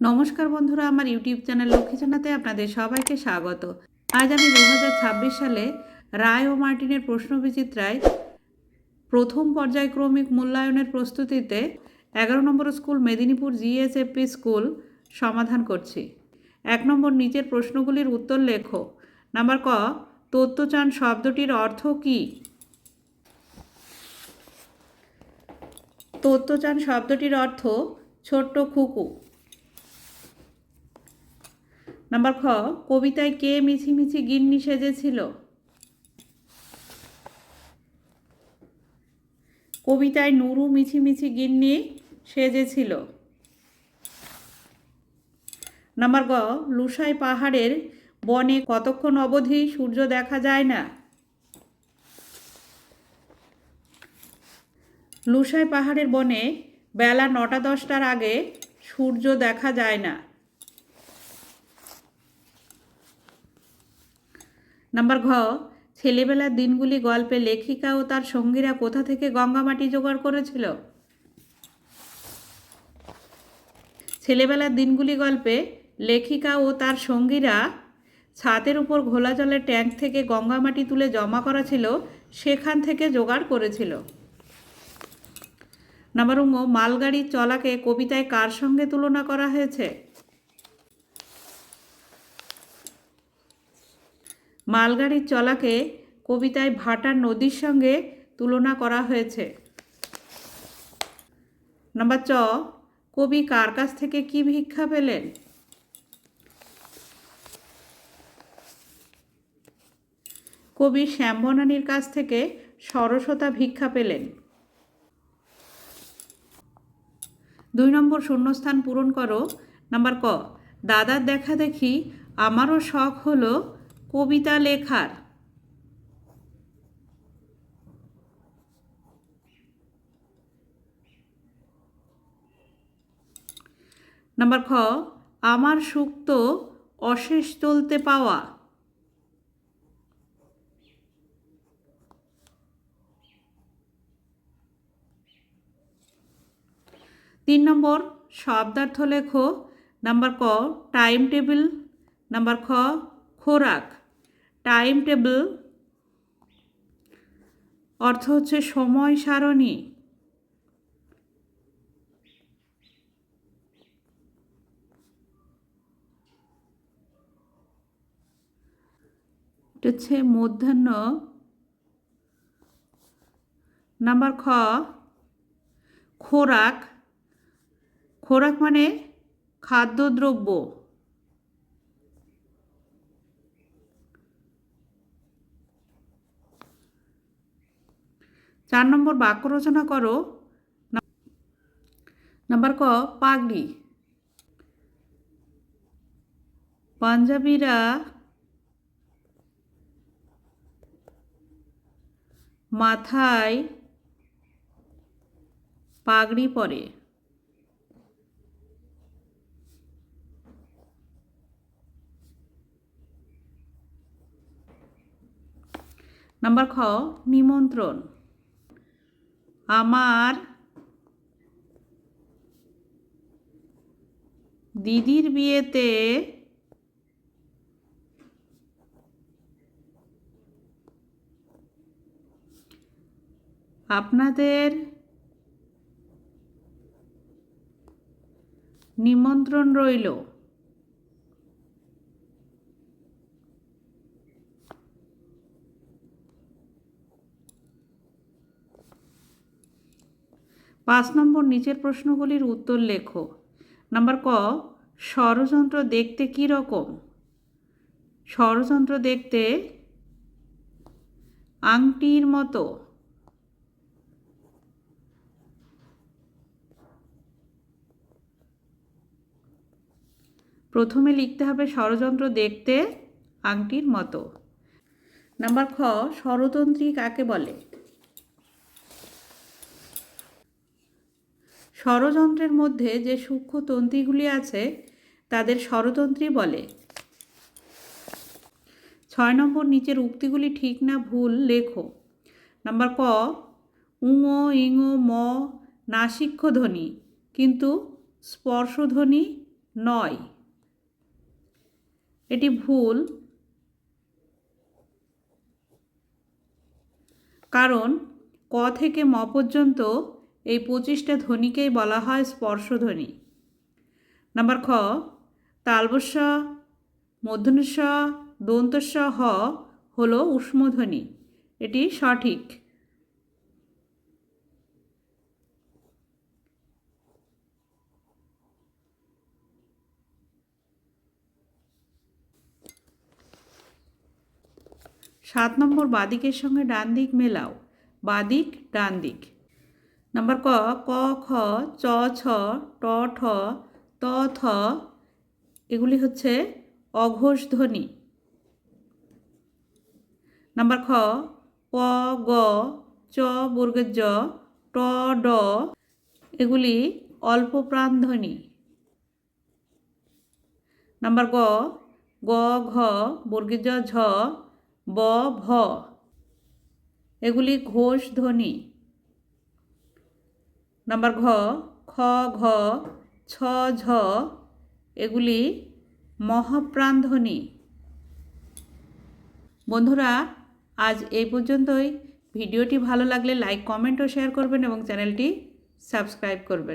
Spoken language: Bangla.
নমস্কার বন্ধুরা, আমার ইউটিউব চ্যানেল লক্ষ্মী জানাতে আপনাদের সবাইকে স্বাগত। আজ আমি 2026 সালে রায় ও মার্টিনের প্রশ্নবিচিত্রায় প্রথম পর্যায়ক্রমিক মূল্যায়নের প্রস্তুতিতে 11 নম্বর স্কুল মেদিনীপুর জিএসএফপি স্কুল সমাধান করছি। 1 নম্বর, নিচের প্রশ্নগুলির উত্তর লেখো। নাম্বার ক, তত্ত্বচান শব্দটির অর্থ কী? তত্ত্বচান শব্দটির অর্থ ছোট্ট খুকু। নাম্বার খ, কবিতায় কে মিছিমিছি গিন্নি সেজেছিল? কবিতায় নুরু মিছিমিছি গিন্নি সেজেছিল। নাম্বার গ, লুসাই পাহাড়ের বনে কতক্ষণ অবধি সূর্য দেখা যায় না? লুসাই পাহাড়ের বনে বেলা 9টা-10টার আগে সূর্য দেখা যায় না। নাম্বার ঘ, ছেলেবেলার দিনগুলি গল্পে লেখিকা ও তার সঙ্গীরা কোথা থেকে গঙ্গামাটি জোগাড় করেছিল? ছেলেবেলার দিনগুলি গল্পে লেখিকা ও তার সঙ্গীরা ছাদের উপর ঘোলা জলের ট্যাঙ্ক থেকে গঙ্গামাটি তুলে জমা করা ছিল, সেখান থেকে জোগাড় করেছিল। নাম্বার ঙ, মালগাড়ির চলাকে কবিতায় কার সঙ্গে তুলনা করা হয়েছে? মালগাড়ির চলাকে কবিতায় ভাটার নদীর সঙ্গে তুলনা করা হয়েছে। নাম্বার চ, কবি কার কাছ থেকে কি ভিক্ষা পেলেন? কবি শ্যামবনানীর কাছ থেকে সরস্বতা ভিক্ষা পেলেন। 2 নম্বর, শূন্যস্থান পূরণ করো। নাম্বার ক, দাদার দেখা দেখি আমারও শখ হলো কবিতা লেখার। নাম্বার খ, আমার সুখ তো অশেষ চলতে পাওয়া। তিন নম্বর, শব্দার্থ লেখো। নাম্বার ক, টাইম টেবিল। নাম্বার খ, খোরাক। টাইম টেবিল অর্থ হচ্ছে সময় সারণী। এটা হচ্ছে মধ্যাহ্ন। নাম্বার খ, খোরাক। খোরাক মানে খাদ্যদ্রব্য। 4 নম্বর, বাক্য রচনা করো। নাম্বার ক, পাগড়ি। পাঞ্জাবিরা মাথায় পাগড়ি পরে। নাম্বার খ, নিমন্ত্রণ। আমার দিদির বিয়েতে আপনাদের নিমন্ত্রণ রইল। পাঁচ নম্বর, নিচের প্রশ্নগুলির উত্তর লেখো। নাম্বার ক, ষড়যন্ত্র দেখতে কী রকম? ষড়যন্ত্র দেখতে আংটির মতো। প্রথমে লিখতে হবে ষড়যন্ত্র দেখতে আংটির মতো। নাম্বার খ, ষড়যন্ত্রী কাকে বলে? ষড়যন্ত্রের মধ্যে যে সূক্ষ্ম তন্ত্রীগুলি আছে তাদের ষড়যন্ত্রী বলে। 6 নম্বর, নিচের উক্তিগুলি ঠিক না ভুল লেখো। নাম্বার ক, উঙো ইঙো ম নাসিক্য ধ্বনি কিন্তু স্পর্শধ্বনি নয়। এটি ভুল, কারণ ক থেকে ম পর্যন্ত এই 25টা ধ্বনিকেই বলা হয় স্পর্শধ্বনি। নাম্বার খ, তালবস্য মূর্ধন্য দন্তস্য হ হলো ঊষ্মধ্বনি। এটি সঠিক। সাত নম্বর, বাদিকের সঙ্গে ডান দিক মেলাও। বাদিক, ডান দিক। নাম্বার ক, ক খ চ ছ ট ঠ ত থ এগুলি হচ্ছে অঘোষ ধ্বনি। নাম্বার খ, প গ চ বর্গের জ ট ড এগুলি অল্প প্রাণ ধ্বনি। নাম্বার গ, গ ঘ বর্গের জ ঝ ব ভ এগুলি ঘোষ ধ্বনি। নাম্বার ঘ, খ ঘ ছ ঝ এগুলি মহাপ্রাণ ধ্বনি। বন্ধুরা, আজ এই পর্যন্তই। ভিডিওটি ভালো লাগলে লাইক, কমেন্ট ও শেয়ার করবেন এবং চ্যানেলটি সাবস্ক্রাইব করবেন।